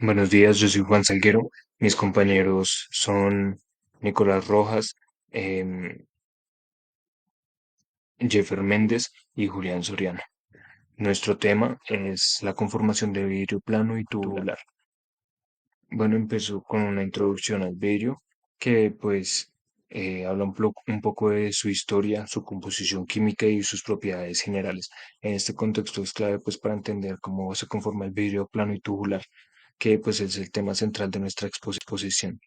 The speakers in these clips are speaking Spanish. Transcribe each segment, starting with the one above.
Buenos días, yo soy Juan Salguero. Mis compañeros son Nicolás Rojas, em, Jeffer Méndez y Julián Soriano. Nuestro tema es la conformación de vidrio plano y tubular. Bueno, empezó con una introducción al vidrio que habla un poco de su historia, su composición química y sus propiedades generales. En este contexto es clave pues para entender cómo se conforma el vidrio plano y tubular, que pues es el tema central de nuestra exposición.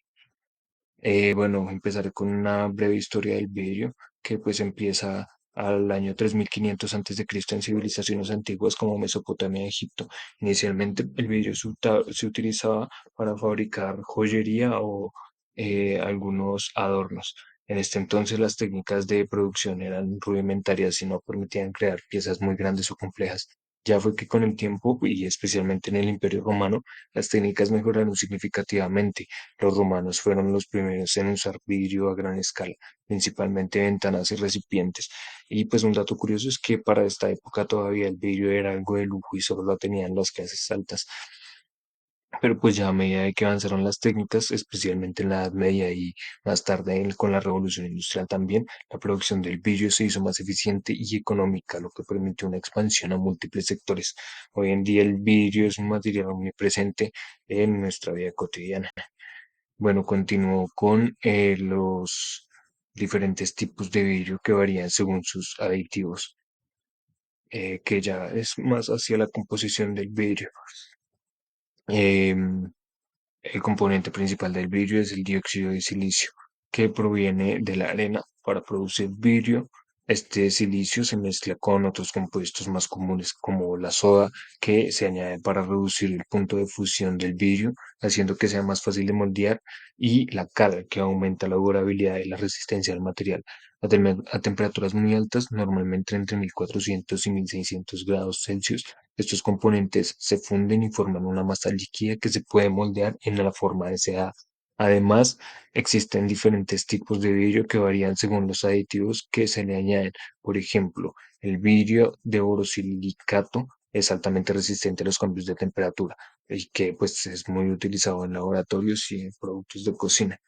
Bueno, empezaré con una breve historia del vidrio que pues empieza al año 3500 a.C. en civilizaciones antiguas como Mesopotamia y Egipto. Inicialmente el vidrio se utilizaba para fabricar joyería o algunos adornos. En este entonces las técnicas de producción eran rudimentarias y no permitían crear piezas muy grandes o complejas. Ya fue que con el tiempo, y especialmente en el Imperio Romano, las técnicas mejoraron significativamente. Los romanos fueron los primeros en usar vidrio a gran escala, principalmente ventanas y recipientes. Y pues un dato curioso es que para esta época todavía el vidrio era algo de lujo y solo lo tenían las clases altas. Pero pues ya a medida de que avanzaron las técnicas, especialmente en la Edad Media y más tarde con la Revolución Industrial también, la producción del vidrio se hizo más eficiente y económica, lo que permitió una expansión a múltiples sectores. Hoy en día el vidrio es un material omnipresente en nuestra vida cotidiana. Bueno, continúo con los diferentes tipos de vidrio que varían según sus aditivos, que ya es más hacia la composición del vidrio. Em, el componente principal del vidrio es el dióxido de silicio, que proviene de la arena para producir vidrio. Este silicio se mezcla con otros compuestos más comunes como la soda, que se añade para reducir el punto de fusión del vidrio, haciendo que sea más fácil de moldear, y la cal, que aumenta la durabilidad y la resistencia al material. A temperaturas muy altas, normalmente entre 1400 y 1600 grados Celsius, estos componentes se funden y forman una masa líquida que se puede moldear en la forma deseada. Además, existen diferentes tipos de vidrio que varían según los aditivos que se le añaden. Por ejemplo, el vidrio de borosilicato es altamente resistente a los cambios de temperatura y que pues es muy utilizado en laboratorios y en productos de cocina.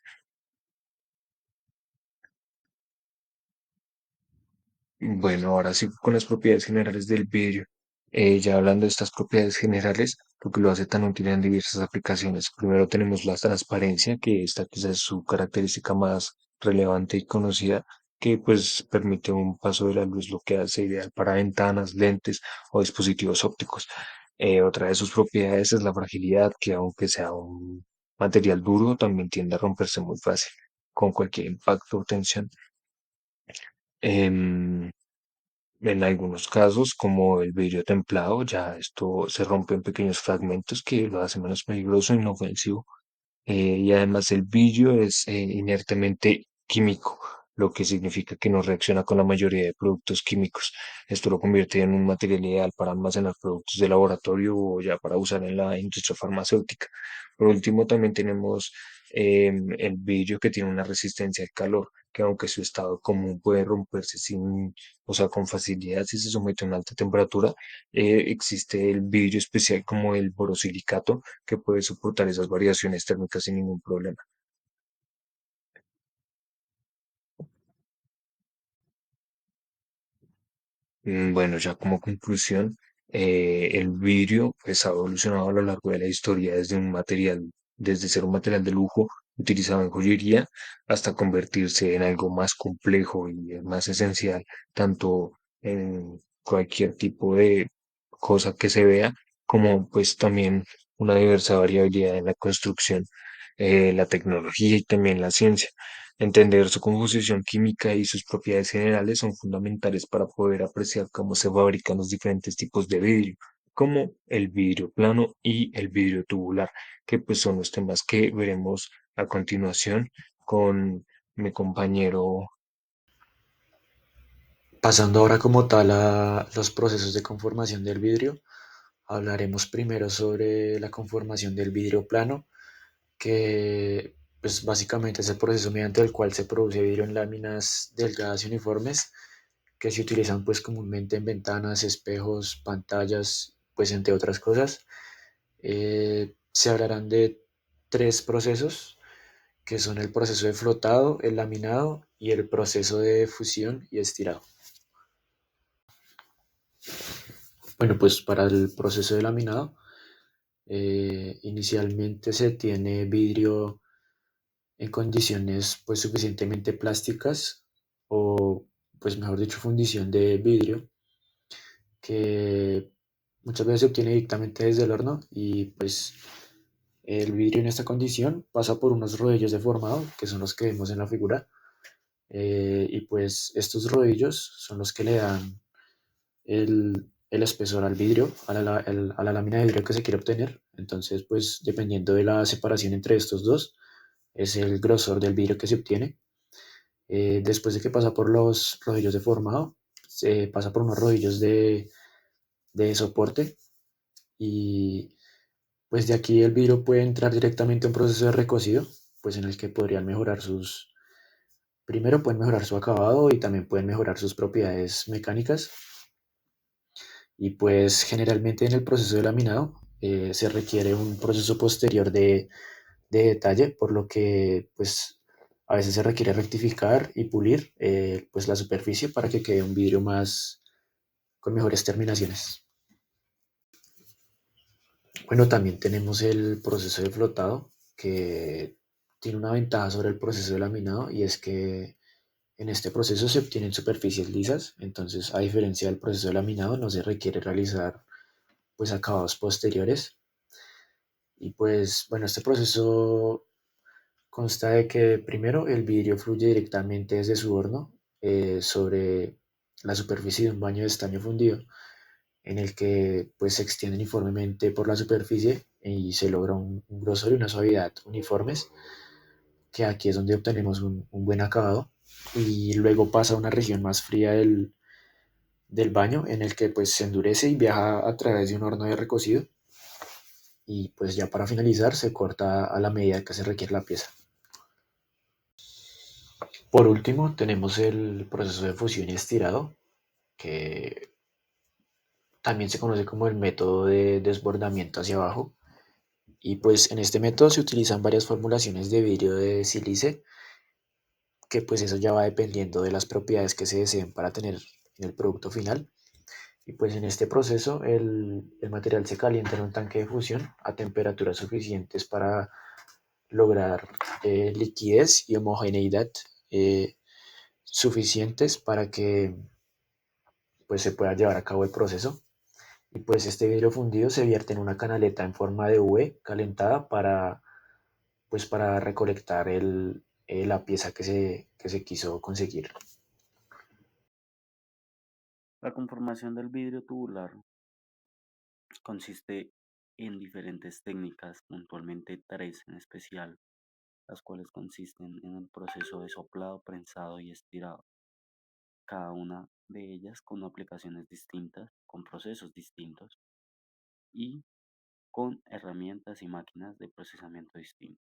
Bueno, ahora sí con las propiedades generales del vidrio. Ya hablando de estas propiedades generales, lo que lo hace tan útil en diversas aplicaciones. Primero tenemos la transparencia, que esta quizás es su característica más relevante y conocida, que pues permite un paso de la luz, lo que hace ideal para ventanas, lentes o dispositivos ópticos. Otra de sus propiedades es la fragilidad, que aunque sea un material duro, también tiende a romperse muy fácil con cualquier impacto o tensión. Em, en algunos casos, como el vidrio templado, ya esto se rompe en pequeños fragmentos que lo hace menos peligroso y no ofensivo. Y además el vidrio es inertemente químico, lo que significa que no reacciona con la mayoría de productos químicos. Esto lo convierte en un material ideal para almacenar productos de laboratorio o ya para usar en la industria farmacéutica. Por último, también tenemos el vidrio que tiene una resistencia al calor, que aunque su estado común puede romperse o sea, con facilidad si se somete a una alta temperatura, existe el vidrio especial como el borosilicato que puede soportar esas variaciones térmicas sin ningún problema. Bueno, ya como conclusión, el vidrio pues ha evolucionado a lo largo de la historia desde ser un material de lujo utilizado en joyería hasta convertirse en algo más complejo y más esencial, tanto en cualquier tipo de cosa que se vea, como pues también una diversa variabilidad en la construcción, la tecnología y también la ciencia. Entender su composición química y sus propiedades generales son fundamentales para poder apreciar cómo se fabrican los diferentes tipos de vidrio, como el vidrio plano y el vidrio tubular, que pues son los temas que veremos a continuación con mi compañero. Pasando ahora como tal a los procesos de conformación del vidrio, hablaremos primero sobre la conformación del vidrio plano, que pues básicamente es el proceso mediante el cual se produce vidrio en láminas delgadas y uniformes que se utilizan pues comúnmente en ventanas, espejos, pantallas, pues entre otras cosas. se hablarán de tres procesos, que son el proceso de flotado, el laminado y el proceso de fusión y estirado. Bueno, pues para el proceso de laminado, inicialmente se tiene vidrio en condiciones pues suficientemente plásticas o pues mejor dicho fundición de vidrio que muchas veces se obtiene directamente desde el horno y pues el vidrio en esta condición pasa por unos rodillos de formado que son los que vemos en la figura y pues estos rodillos son los que le dan el espesor al vidrio, a la lámina de vidrio que se quiere obtener. Entonces pues dependiendo de la separación entre estos dos es el grosor del vidrio que se obtiene. Después de que pasa por los rodillos de formado, se pasa por unos rodillos de soporte y pues de aquí el vidrio puede entrar directamente a un proceso de recocido, pues en el que podrían mejorar primero pueden mejorar su acabado y también pueden mejorar sus propiedades mecánicas. Y pues generalmente en el proceso de laminado se requiere un proceso posterior de detalle, por lo que pues a veces se requiere rectificar y pulir pues la superficie para que quede un vidrio más con mejores terminaciones. Bueno, también tenemos el proceso de flotado, que tiene una ventaja sobre el proceso de laminado y es que en este proceso se obtienen superficies lisas, entonces a diferencia del proceso de laminado no se requiere realizar pues acabados posteriores. Y pues bueno, este proceso consta de que primero el vidrio fluye directamente desde su horno sobre la superficie de un baño de estaño fundido en el que pues se extiende uniformemente por la superficie y se logra un grosor y una suavidad uniformes, que aquí es donde obtenemos un buen acabado. Y luego pasa a una región más fría del baño en el que pues se endurece y viaja a través de un horno de recocido y pues ya para finalizar se corta a la medida que se requiere la pieza. Por último tenemos el proceso de fusión y estirado, que también se conoce como el método de desbordamiento hacia abajo. Y pues en este método se utilizan varias formulaciones de vidrio de sílice, que pues eso ya va dependiendo de las propiedades que se deseen para tener en el producto final. Y pues en este proceso el material se calienta en un tanque de fusión a temperaturas suficientes para lograr liquidez y homogeneidad eh, suficientes para que pues se pueda llevar a cabo el proceso. Y pues este vidrio fundido se vierte en una canaleta en forma de V calentada pues para recolectar la pieza que se quiso conseguir. La conformación del vidrio tubular consiste en diferentes técnicas, puntualmente tres en especial, las cuales consisten en el proceso de soplado, prensado y estirado, cada una de ellas con aplicaciones distintas, con procesos distintos y con herramientas y máquinas de procesamiento distintos.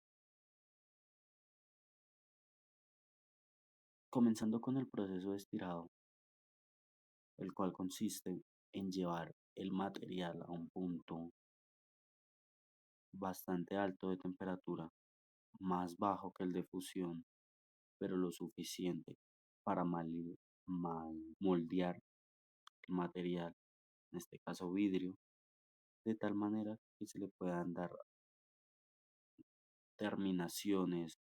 Comenzando con el proceso de estirado, el cual consiste en llevar el material a un punto bastante alto de temperatura, más bajo que el de fusión, pero lo suficiente para moldear el material, en este caso vidrio, de tal manera que se le puedan dar terminaciones,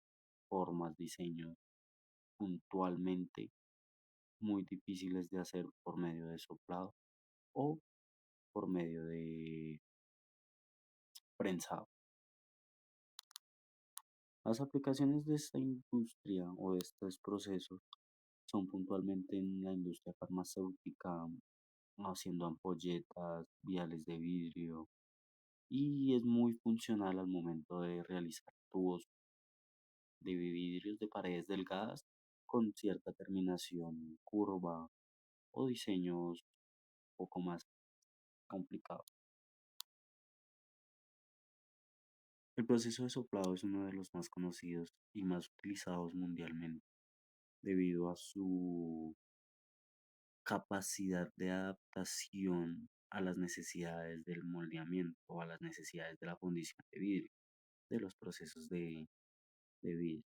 formas, diseños puntualmente muy difíciles de hacer por medio de soplado o por medio de prensado. Las aplicaciones de esta industria o de estos procesos son puntualmente en la industria farmacéutica, haciendo ampolletas, viales de vidrio, y es muy funcional al momento de realizar tubos de vidrios de paredes delgadas con cierta terminación curva o diseños un poco más complicados. El proceso de soplado es uno de los más conocidos y más utilizados mundialmente debido a su capacidad de adaptación a las necesidades del moldeamiento o a las necesidades de la fundición de vidrio, de los procesos de vidrio.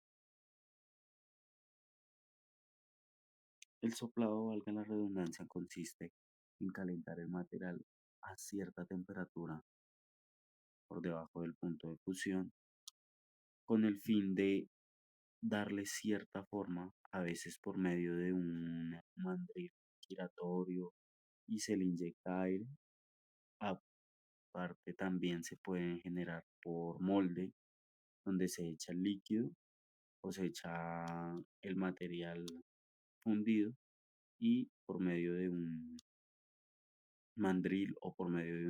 El soplado, valga la redundancia, consiste en calentar el material a cierta temperatura por debajo del punto de fusión con el fin de darle cierta forma, a veces por medio de un mandril giratorio y se le inyecta aire. Aparte también se pueden generar por molde, donde se echa el líquido o se echa el material fundido y por medio de un mandril o por medio de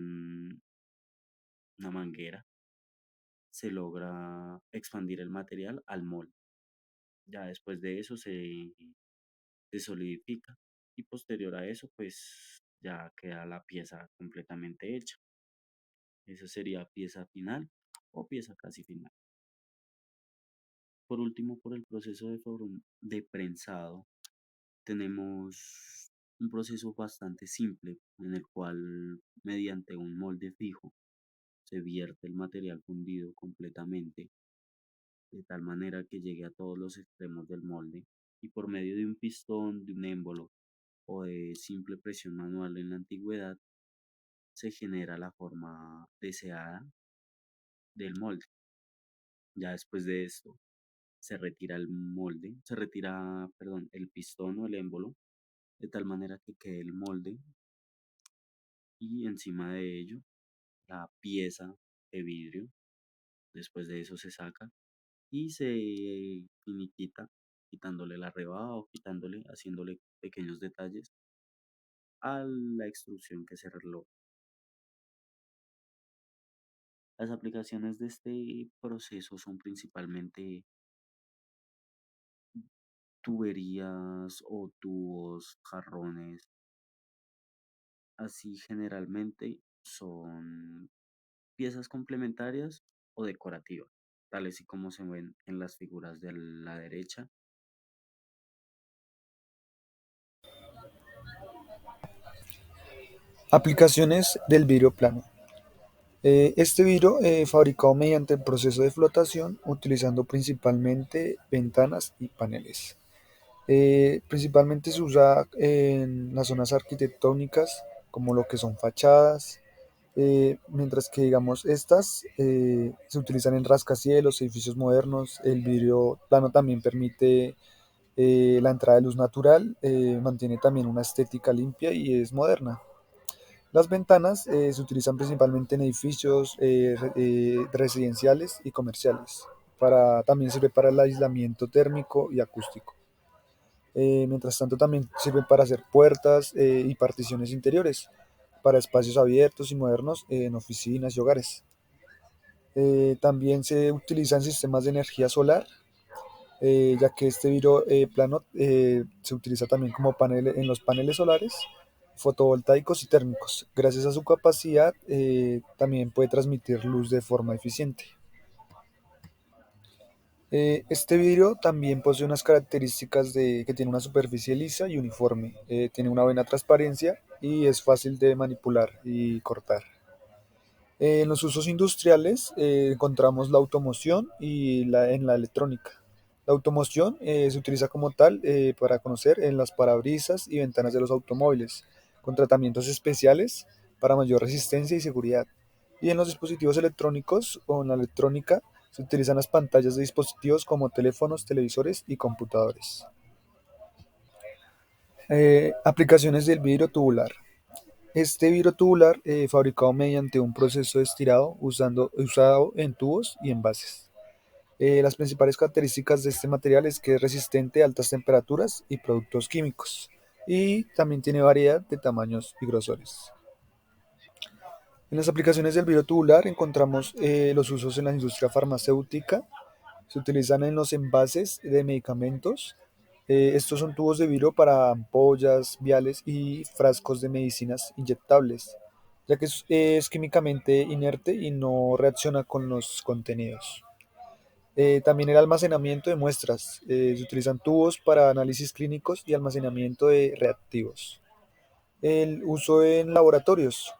una manguera se logra expandir el material al molde. Ya después de eso se solidifica y posterior a eso pues ya queda la pieza completamente hecha. Eso sería pieza final o pieza casi final. Por último, por el proceso de prensado, tenemos un proceso bastante simple en el cual mediante un molde fijo se vierte el material fundido completamente de tal manera que llegue a todos los extremos del molde y por medio de un pistón, de un émbolo o de simple presión manual en la antigüedad se genera la forma deseada del molde. Ya después de esto se retira el molde, se retira, perdón, el pistón o el émbolo de tal manera que quede el molde y encima de ello la pieza de vidrio. Después de eso se saca y se finiquita quitándole la rebaba o quitándole, haciéndole pequeños detalles a la extrusión que se realizó. Las aplicaciones de este proceso son principalmente tuberías o tubos, jarrones. Así generalmente son piezas complementarias o decorativas, tales y como se ven en las figuras de la derecha. Aplicaciones del vidrio plano. Este vidrio fabricado mediante el proceso de flotación utilizando principalmente ventanas y paneles. Principalmente se usa en las zonas arquitectónicas como lo que son fachadas, mientras que digamos estas se utilizan en rascacielos, edificios modernos. El vidrio plano también permite la entrada de luz natural, mantiene también una estética limpia y es moderna. Las ventanas se utilizan principalmente en edificios residenciales y comerciales. También sirve para el aislamiento térmico y acústico. Mientras tanto también sirve para hacer puertas y particiones interiores para espacios abiertos y modernos en oficinas y hogares. También se utilizan sistemas de energía solar, ya que este vidrio plano se utiliza también como panel en los paneles solares, fotovoltaicos y térmicos. Gracias a su capacidad, también puede transmitir luz de forma eficiente. Este vidrio también posee unas características de que tiene una superficie lisa y uniforme, tiene una buena transparencia y es fácil de manipular y cortar. En los usos industriales encontramos la automoción y en la electrónica. La automoción se utiliza como tal para conocer en las parabrisas y ventanas de los automóviles, con tratamientos especiales para mayor resistencia y seguridad. Y en los dispositivos electrónicos o en la electrónica se utilizan las pantallas de dispositivos como teléfonos, televisores y computadores. Aplicaciones del vidrio tubular. Este vidrio tubular fabricado mediante un proceso de estirado usado en tubos y envases. Las principales características de este material es que es resistente a altas temperaturas y productos químicos y también tiene variedad de tamaños y grosores. En las aplicaciones del vidrio tubular encontramos los usos en la industria farmacéutica. Se utilizan en los envases de medicamentos. Estos son tubos de vidrio para ampollas, viales y frascos de medicinas inyectables, ya que es químicamente inerte y no reacciona con los contenidos. También el almacenamiento de muestras. Se utilizan tubos para análisis clínicos y almacenamiento de reactivos. El uso en laboratorios.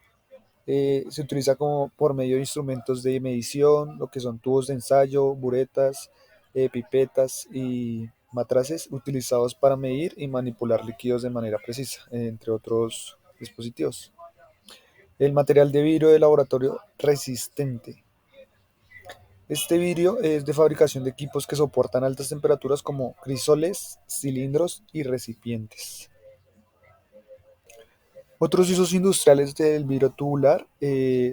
Se utiliza como por medio de instrumentos de medición, lo que son tubos de ensayo, buretas, pipetas y matraces utilizados para medir y manipular líquidos de manera precisa, entre otros dispositivos. El material de vidrio de laboratorio resistente. Este vidrio es de fabricación de equipos que soportan altas temperaturas como crisoles, cilindros y recipientes. Otros usos industriales del vidrio tubular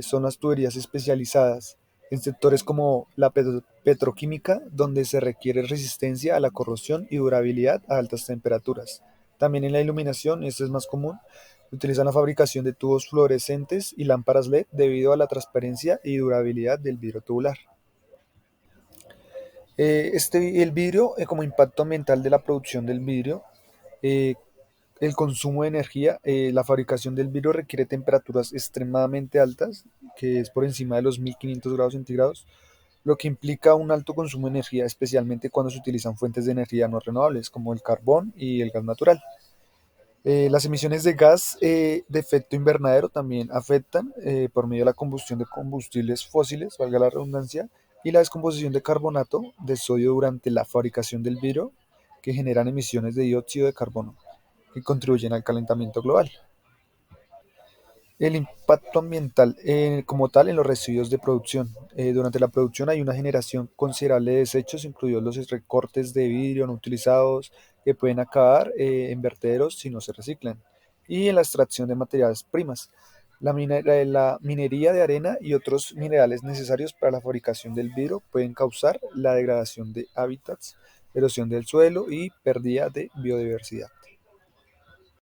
son las tuberías especializadas en sectores como la petroquímica, donde se requiere resistencia a la corrosión y durabilidad a altas temperaturas. También en la iluminación, esto es más común, utilizan la fabricación de tubos fluorescentes y lámparas LED debido a la transparencia y durabilidad del vidrio tubular. El vidrio, como impacto ambiental de la producción del vidrio, eh, el consumo de energía, la fabricación del vidrio requiere temperaturas extremadamente altas, que es por encima de los 1500 grados centígrados, lo que implica un alto consumo de energía, especialmente cuando se utilizan fuentes de energía no renovables, como el carbón y el gas natural. Las emisiones de gas de efecto invernadero también afectan por medio de la combustión de combustibles fósiles, valga la redundancia, y la descomposición de carbonato de sodio durante la fabricación del vidrio, que generan emisiones de dióxido de carbono, que contribuyen al calentamiento global. El impacto ambiental como tal en los residuos de producción. Durante la producción hay una generación considerable de desechos, incluidos los recortes de vidrio no utilizados, que pueden acabar en vertederos si no se reciclan. Y en la extracción de materiales primas. La minería de arena y otros minerales necesarios para la fabricación del vidrio pueden causar la degradación de hábitats, erosión del suelo y pérdida de biodiversidad.